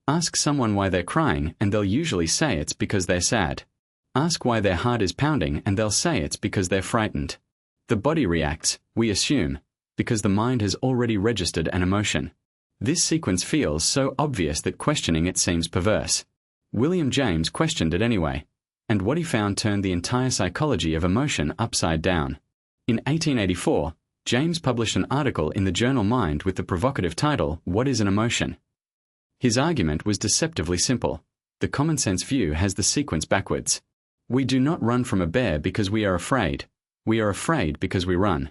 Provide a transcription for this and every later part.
Ask someone why they're crying and they'll usually say it's because they're sad. Ask why their heart is pounding and they'll say it's because they're frightened. The body reacts, we assume, because the mind has already registered an emotion. This sequence feels so obvious that questioning it seems perverse. William James questioned it anyway, and what he found turned the entire psychology of emotion upside down. In 1884, James published an article in the journal Mind with the provocative title, "What is an Emotion?" His argument was deceptively simple. The common-sense view has the sequence backwards. We do not run from a bear because we are afraid. We are afraid because we run.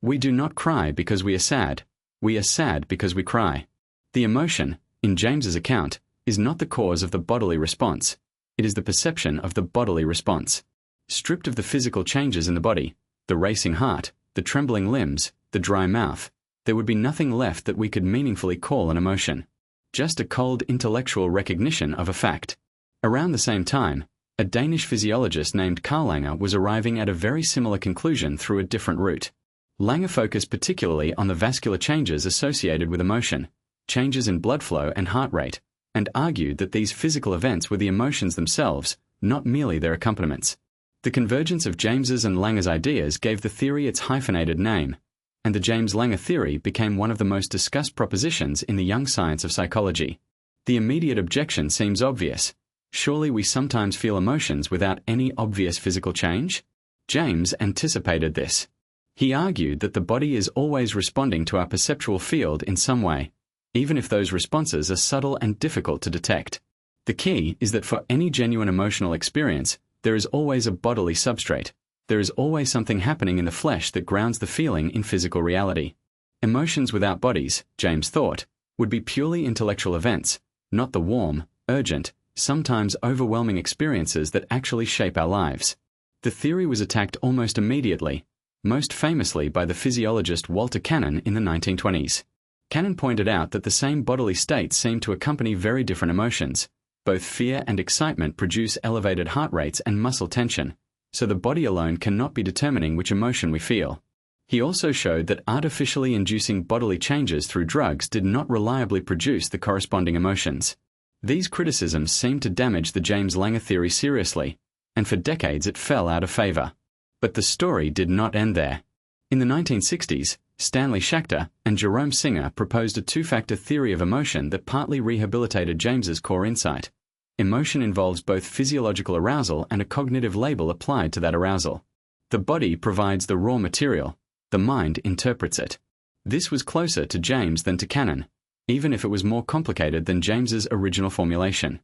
We do not cry because we are sad. We are sad because we cry. The emotion, in James's account, is not the cause of the bodily response. It is the perception of the bodily response. Stripped of the physical changes in the body, the racing heart, the trembling limbs, the dry mouth, there would be nothing left that we could meaningfully call an emotion. Just a cold intellectual recognition of a fact. Around the same time, a Danish physiologist named James-Lange was arriving at a very similar conclusion through a different route. Lange focused particularly on the vascular changes associated with emotion, changes in blood flow and heart rate, and argued that these physical events were the emotions themselves, not merely their accompaniments. The convergence of James's and Lange's ideas gave the theory its hyphenated name, and the James-Lange theory became one of the most discussed propositions in the young science of psychology. The immediate objection seems obvious. Surely we sometimes feel emotions without any obvious physical change? James anticipated this. He argued that the body is always responding to our perceptual field in some way, even if those responses are subtle and difficult to detect. The key is that for any genuine emotional experience, there is always a bodily substrate. There is always something happening in the flesh that grounds the feeling in physical reality. Emotions without bodies, James thought, would be purely intellectual events, not the warm, urgent, sometimes overwhelming experiences that actually shape our lives. The theory was attacked almost immediately, most famously by the physiologist Walter Cannon in the 1920s. Cannon pointed out that the same bodily states seem to accompany very different emotions. Both fear and excitement produce elevated heart rates and muscle tension, so the body alone cannot be determining which emotion we feel. He also showed that artificially inducing bodily changes through drugs did not reliably produce the corresponding emotions. These criticisms seemed to damage the James-Lange theory seriously, and for decades it fell out of favor. But the story did not end there. In the 1960s, Stanley Schachter and Jerome Singer proposed a two-factor theory of emotion that partly rehabilitated James's core insight. Emotion involves both physiological arousal and a cognitive label applied to that arousal. The body provides the raw material, the mind interprets it. This was closer to James than to Cannon, even if it was more complicated than James's original formulation.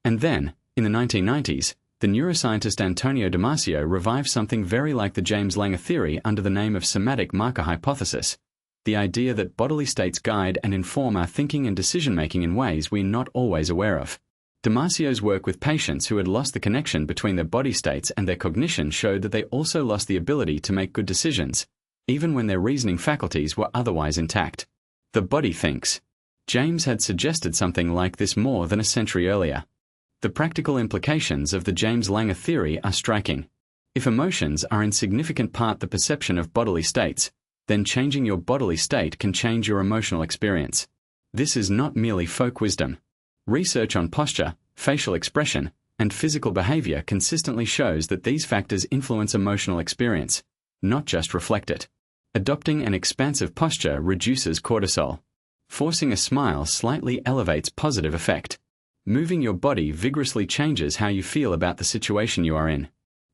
And then, in the 1990s, the neuroscientist Antonio Damasio revived something very like the James-Lange theory under the name of somatic marker hypothesis, the idea that bodily states guide and inform our thinking and decision-making in ways we're not always aware of. Damasio's work with patients who had lost the connection between their body states and their cognition showed that they also lost the ability to make good decisions, even when their reasoning faculties were otherwise intact. The body thinks. James had suggested something like this more than a century earlier. The practical implications of the James-Lange theory are striking. If emotions are in significant part the perception of bodily states, then changing your bodily state can change your emotional experience. This is not merely folk wisdom. Research on posture, facial expression, and physical behavior consistently shows that these factors influence emotional experience, not just reflect it. Adopting an expansive posture reduces cortisol. Forcing a smile slightly elevates positive effect. Moving your body vigorously changes how you feel about the situation you are in.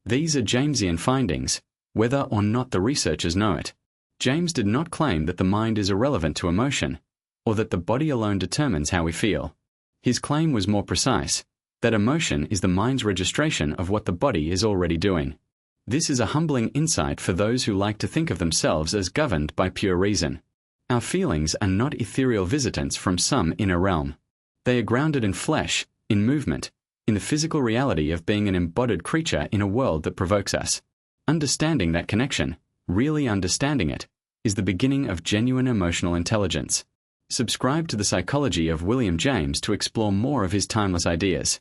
These are Jamesian findings, whether or not the researchers know it. James did not claim that the mind is irrelevant to emotion, or that the body alone determines how we feel. His claim was more precise, that emotion is the mind's registration of what the body is already doing. This is a humbling insight for those who like to think of themselves as governed by pure reason. Our feelings are not ethereal visitants from some inner realm. They are grounded in flesh, in movement, in the physical reality of being an embodied creature in a world that provokes us. Understanding that connection, really understanding it, is the beginning of genuine emotional intelligence. Subscribe to The Psychology of William James to explore more of his timeless ideas.